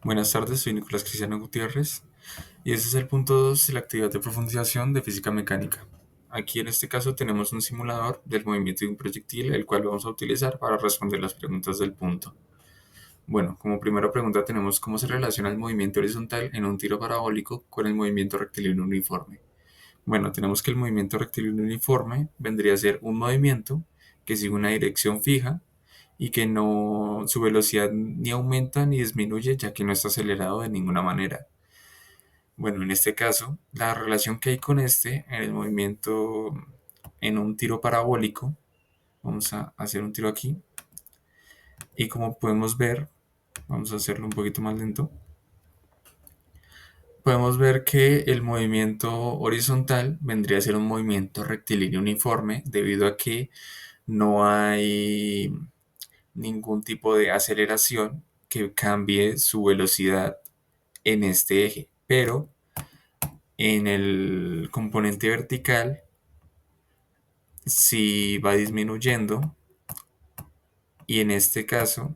Buenas tardes, soy Nicolás Cristiano Gutiérrez y este es el punto 2 de la actividad de profundización de física mecánica. Aquí en este caso tenemos un simulador del movimiento de un proyectil, el cual vamos a utilizar para responder las preguntas del punto. Bueno, como primera pregunta tenemos cómo se relaciona el movimiento horizontal en un tiro parabólico con el movimiento rectilíneo uniforme. Bueno, tenemos que el movimiento rectilíneo uniforme vendría a ser un movimiento que sigue una dirección fija y que no, su velocidad ni aumenta ni disminuye ya que no está acelerado de ninguna manera. Bueno, en este caso, la relación que hay con este en el movimiento en un tiro parabólico, vamos a hacer un tiro aquí y como podemos ver, vamos a hacerlo un poquito más lento, podemos ver que el movimiento horizontal vendría a ser un movimiento rectilíneo uniforme debido a que no hay ningún tipo de aceleración que cambie su velocidad en este eje, pero en el componente vertical sí va disminuyendo y en este caso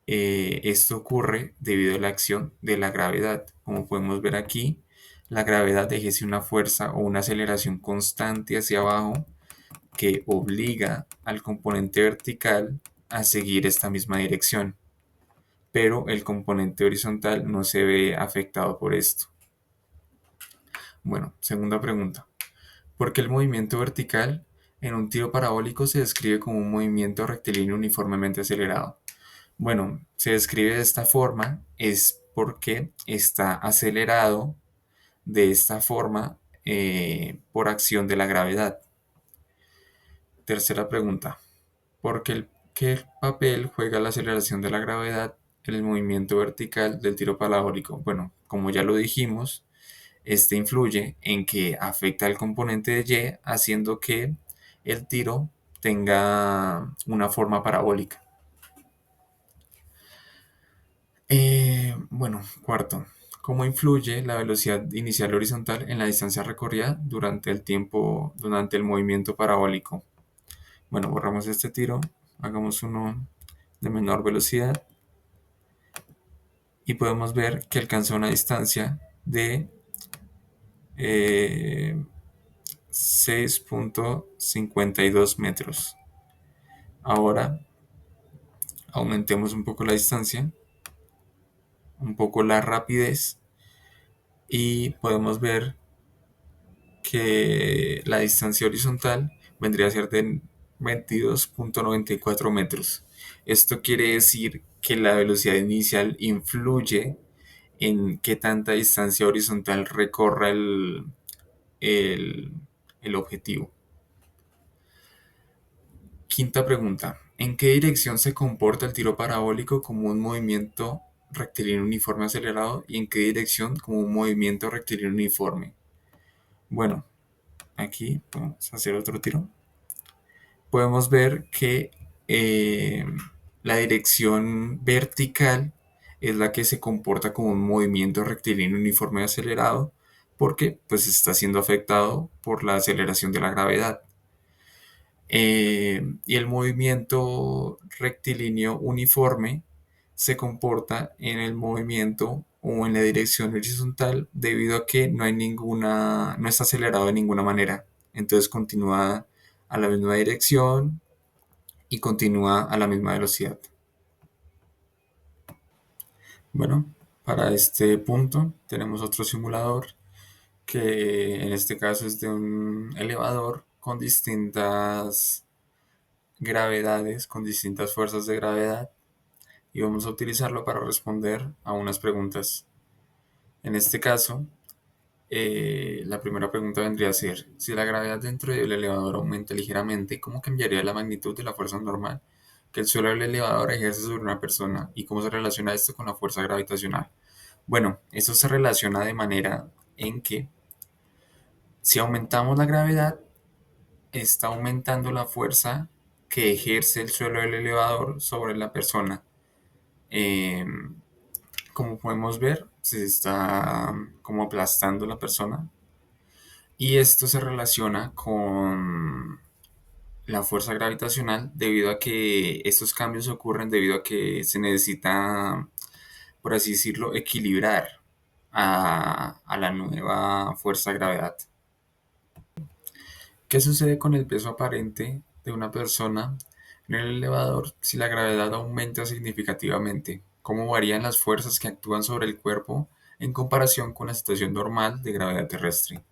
esto ocurre debido a la acción de la gravedad. Como podemos ver aquí, la gravedad ejerce una fuerza o una aceleración constante hacia abajo que obliga al componente vertical a seguir esta misma dirección, pero el componente horizontal no se ve afectado por esto. Bueno, segunda pregunta. ¿Por qué el movimiento vertical en un tiro parabólico se describe como un movimiento rectilíneo uniformemente acelerado? Bueno, se describe de esta forma es porque está acelerado de esta forma por acción de la gravedad. Tercera pregunta. ¿Qué papel juega la aceleración de la gravedad en el movimiento vertical del tiro parabólico? Bueno, como ya lo dijimos, este influye en que afecta al componente de Y, haciendo que el tiro tenga una forma parabólica. Bueno, cuarto, ¿cómo influye la velocidad inicial horizontal en la distancia recorrida durante el movimiento parabólico? Bueno, borramos este tiro, hagamos uno de menor velocidad y podemos ver que alcanza una distancia de 6,52 metros. Ahora aumentemos un poco la distancia, un poco la rapidez y podemos ver que la distancia horizontal vendría a ser de 22,94 metros. Esto quiere decir que la velocidad inicial influye en qué tanta distancia horizontal recorra el, el objetivo. Quinta pregunta. ¿En qué dirección se comporta el tiro parabólico como un movimiento rectilíneo uniforme acelerado y en qué dirección como un movimiento rectilíneo uniforme? Bueno, aquí vamos a hacer otro tiro. Podemos ver que eh, la dirección vertical es la que se comporta como un movimiento rectilíneo uniforme acelerado porque pues está siendo afectado por la aceleración de la gravedad. Y el movimiento rectilíneo uniforme se comporta en el movimiento o en la dirección horizontal debido a que no está acelerado de ninguna manera. Entonces continúa a la misma dirección y continúa a la misma velocidad. Bueno, para este punto tenemos otro simulador que en este caso es de un elevador con distintas gravedades, con distintas fuerzas de gravedad y vamos a utilizarlo para responder a unas preguntas. En este caso, la primera pregunta vendría a ser, si la gravedad dentro del elevador aumenta ligeramente, ¿cómo cambiaría la magnitud de la fuerza normal que el suelo del elevador ejerce sobre una persona y cómo se relaciona esto con la fuerza gravitacional? Bueno, eso se relaciona de manera en que si aumentamos la gravedad, está aumentando la fuerza que ejerce el suelo del elevador sobre la persona. Eh, Como podemos ver, se está como aplastando la persona y esto se relaciona con la fuerza gravitacional debido a que estos cambios ocurren debido a que se necesita por así decirlo, equilibrar a la nueva fuerza de gravedad. ¿Qué sucede con el peso aparente de una persona en el elevador si la gravedad aumenta significativamente? ¿Cómo varían las fuerzas que actúan sobre el cuerpo en comparación con la situación normal de gravedad terrestre?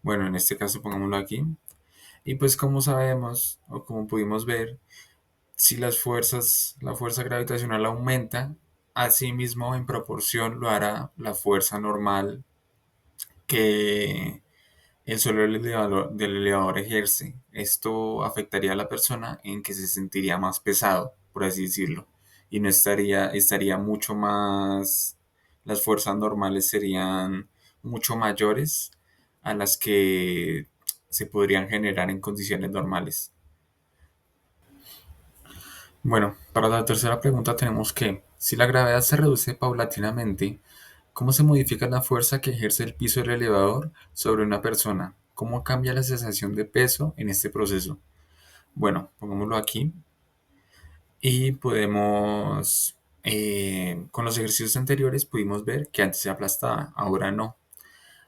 Bueno, en este caso pongámoslo aquí. Y pues como sabemos o como pudimos ver, si la fuerza gravitacional aumenta, asimismo en proporción lo hará la fuerza normal que el suelo del elevador ejerce. Esto afectaría a la persona en que se sentiría más pesado, por así decirlo, y no estaría mucho más, las fuerzas normales serían mucho mayores a las que se podrían generar en condiciones normales. Bueno, para la tercera pregunta tenemos que, si la gravedad se reduce paulatinamente, ¿cómo se modifica la fuerza que ejerce el piso del elevador sobre una persona? ¿Cómo cambia la sensación de peso en este proceso? Bueno, pongámoslo aquí y con los ejercicios anteriores pudimos ver que antes se aplastaba, ahora no.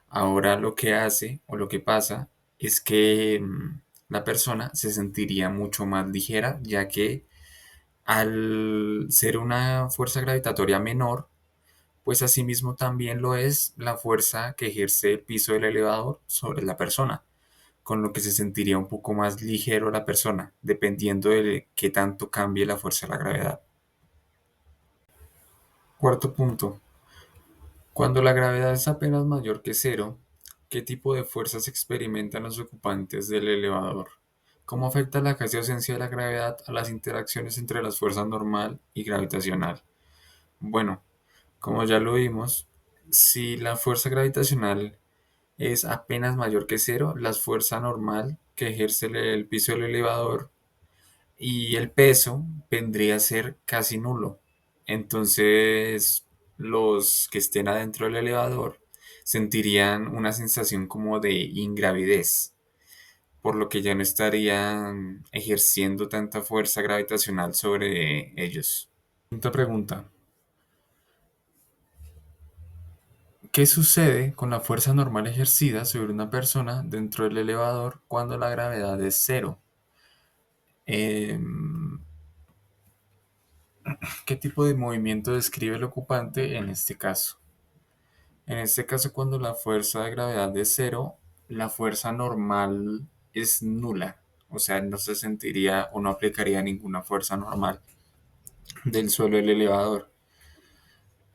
Ahora lo que hace o lo que pasa es que la persona se sentiría mucho más ligera, ya que al ser una fuerza gravitatoria menor, pues asimismo también lo es la fuerza que ejerce el piso del elevador sobre la persona, con lo que se sentiría un poco más ligero la persona, dependiendo de qué tanto cambie la fuerza de la gravedad. Cuarto punto. Cuando la gravedad es apenas mayor que cero, ¿qué tipo de fuerzas experimentan los ocupantes del elevador? ¿Cómo afecta la casi ausencia de la gravedad a las interacciones entre las fuerzas normal y gravitacional? Bueno, como ya lo vimos, si la fuerza gravitacional es apenas mayor que cero, la fuerza normal que ejerce el piso del elevador y el peso vendría a ser casi nulo. Entonces, los que estén adentro del elevador sentirían una sensación como de ingravidez, por lo que ya no estarían ejerciendo tanta fuerza gravitacional sobre ellos. Quinta pregunta. ¿Qué sucede con la fuerza normal ejercida sobre una persona dentro del elevador cuando la gravedad es cero? Em, ¿Qué tipo de movimiento describe el ocupante en este caso? En este caso, cuando la fuerza de gravedad es cero, la fuerza normal es nula. O sea, no se sentiría o no aplicaría ninguna fuerza normal del suelo del elevador.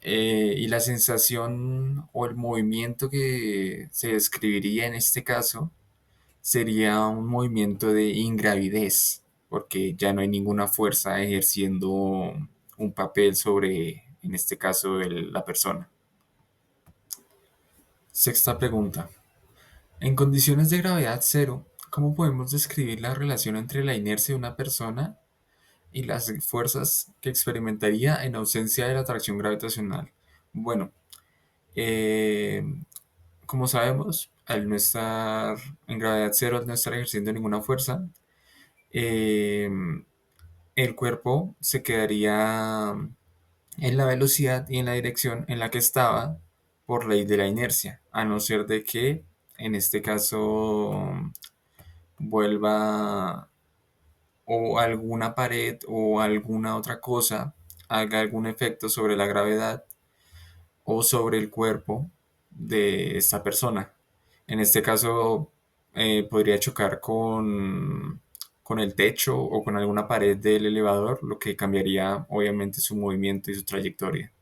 Y la sensación o el movimiento que se describiría en este caso sería un movimiento de ingravidez, porque ya no hay ninguna fuerza ejerciendo un papel sobre, en este caso, la persona. Sexta pregunta. En condiciones de gravedad cero, ¿cómo podemos describir la relación entre la inercia de una persona y las fuerzas que experimentaría en ausencia de la atracción gravitacional? Bueno, eh, como sabemos, al no estar en gravedad cero, al no estar ejerciendo ninguna fuerza, eh, el cuerpo se quedaría en la velocidad y en la dirección en la que estaba por ley de la inercia, a no ser de que en este caso vuelva o alguna pared o alguna otra cosa haga algún efecto sobre la gravedad o sobre el cuerpo de esta persona. En este caso, podría chocar con el techo o con alguna pared del elevador, lo que cambiaría obviamente su movimiento y su trayectoria.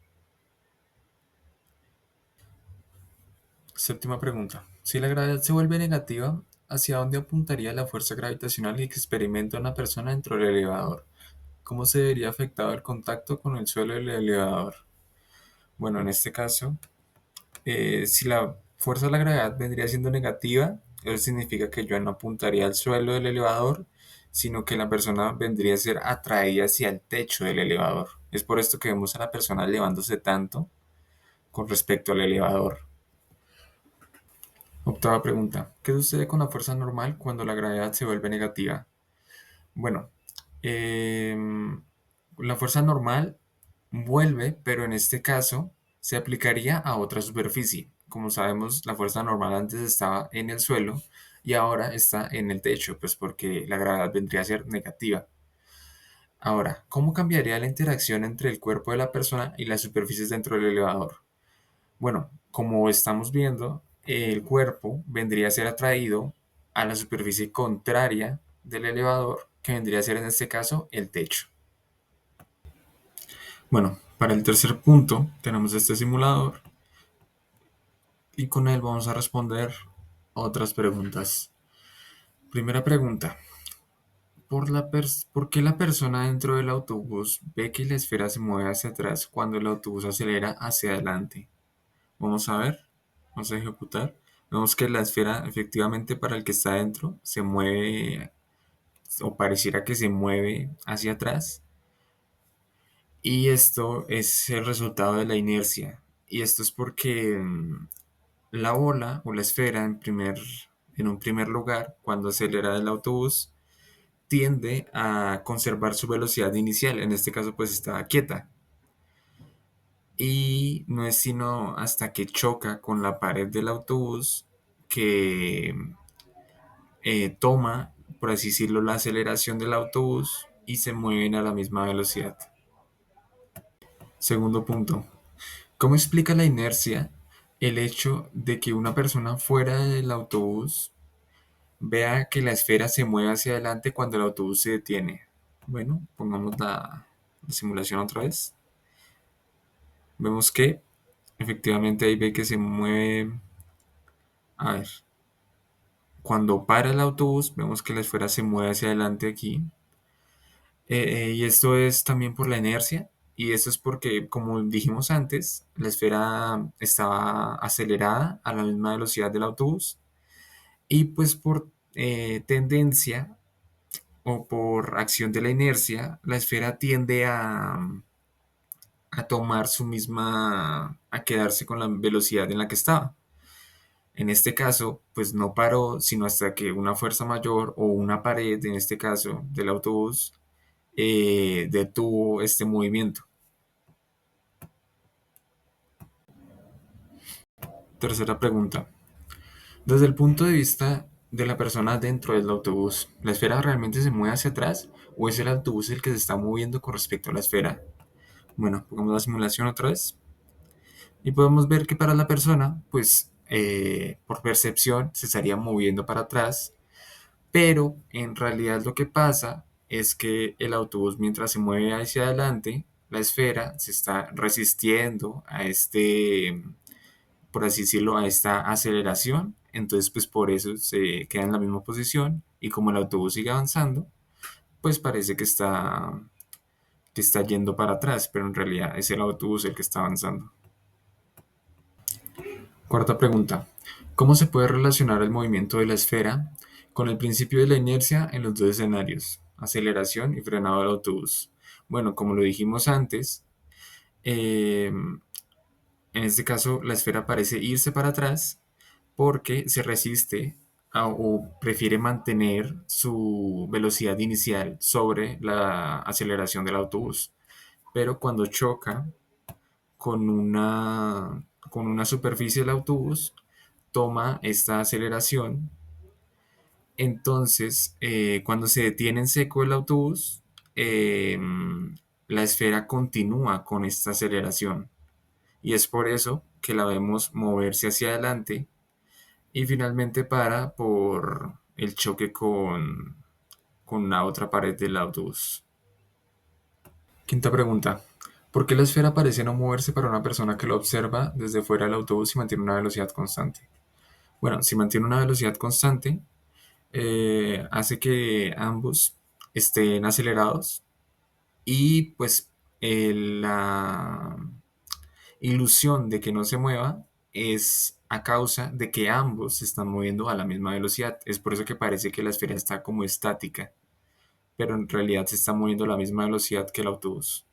Séptima pregunta. Si la gravedad se vuelve negativa, ¿hacia dónde apuntaría la fuerza gravitacional que experimenta una persona dentro del elevador? ¿Cómo se vería afectado el contacto con el suelo del elevador? Bueno, en este caso, si la fuerza de la gravedad vendría siendo negativa, eso significa que yo no apuntaría al suelo del elevador, sino que la persona vendría a ser atraída hacia el techo del elevador. Es por esto que vemos a la persona elevándose tanto con respecto al elevador. Octava pregunta. ¿Qué sucede con la fuerza normal cuando la gravedad se vuelve negativa? Bueno, la fuerza normal vuelve, pero en este caso se aplicaría a otra superficie. Como sabemos, la fuerza normal antes estaba en el suelo y ahora está en el techo, pues porque la gravedad vendría a ser negativa. Ahora, ¿cómo cambiaría la interacción entre el cuerpo de la persona y las superficies dentro del elevador? Bueno, como estamos viendo, el cuerpo vendría a ser atraído a la superficie contraria del elevador, que vendría a ser en este caso el techo. Bueno, para el tercer punto tenemos este simulador y con él vamos a responder otras preguntas. Primera pregunta, ¿por qué la persona dentro del autobús ve que la esfera se mueve hacia atrás cuando el autobús acelera hacia adelante? Vamos a ver, vamos a ejecutar. Vemos que la esfera efectivamente para el que está dentro se mueve o pareciera que se mueve hacia atrás y esto es el resultado de la inercia. Y esto es porque la bola o la esfera en un primer lugar, cuando acelera el autobús, tiende a conservar su velocidad inicial. En este caso, pues está quieta. Y no es sino hasta que choca con la pared del autobús que toma, por así decirlo, la aceleración del autobús y se mueven a la misma velocidad. Segundo punto. ¿Cómo explica la inercia el hecho de que una persona fuera del autobús vea que la esfera se mueve hacia adelante cuando el autobús se detiene? Bueno, pongamos la simulación otra vez. Vemos que efectivamente ahí ve que se mueve. A ver, cuando para el autobús, vemos que la esfera se mueve hacia adelante aquí. Y esto es también por la inercia. Y esto es porque, como dijimos antes, la esfera estaba acelerada a la misma velocidad del autobús. Y pues por tendencia o por acción de la inercia, la esfera tiende a tomar su misma, a quedarse con la velocidad en la que estaba. En este caso, pues no paró, sino hasta que una fuerza mayor o una pared, en este caso del autobús, detuvo este movimiento. Tercera pregunta. Desde el punto de vista de la persona dentro del autobús, ¿la esfera realmente se mueve hacia atrás o es el autobús el que se está moviendo con respecto a la esfera? Bueno, pongamos la simulación otra vez y podemos ver que para la persona, pues por percepción se estaría moviendo para atrás, pero en realidad lo que pasa es que el autobús mientras se mueve hacia adelante, la esfera se está resistiendo a por así decirlo, a esta aceleración. Entonces, pues por eso se queda en la misma posición y como el autobús sigue avanzando, pues parece que está yendo para atrás, pero en realidad es el autobús el que está avanzando. Cuarta pregunta. ¿Cómo se puede relacionar el movimiento de la esfera con el principio de la inercia en los dos escenarios, aceleración y frenado del autobús? Bueno, como lo dijimos antes, en este caso la esfera parece irse para atrás porque se resiste o prefiere mantener su velocidad inicial sobre la aceleración del autobús. Pero cuando choca con una superficie del autobús, toma esta aceleración. Entonces, cuando se detiene en seco el autobús, eh, la esfera continúa con esta aceleración. Y es por eso que la vemos moverse hacia adelante y finalmente para por el choque con la otra pared del autobús. Quinta pregunta. ¿Por qué la esfera parece no moverse para una persona que lo observa desde fuera del autobús y mantiene una velocidad constante? Bueno, si mantiene una velocidad constante, hace que ambos estén acelerados y pues la ilusión de que no se mueva es a causa de que ambos se están moviendo a la misma velocidad. Es por eso que parece que la esfera está como estática, pero en realidad se está moviendo a la misma velocidad que el autobús.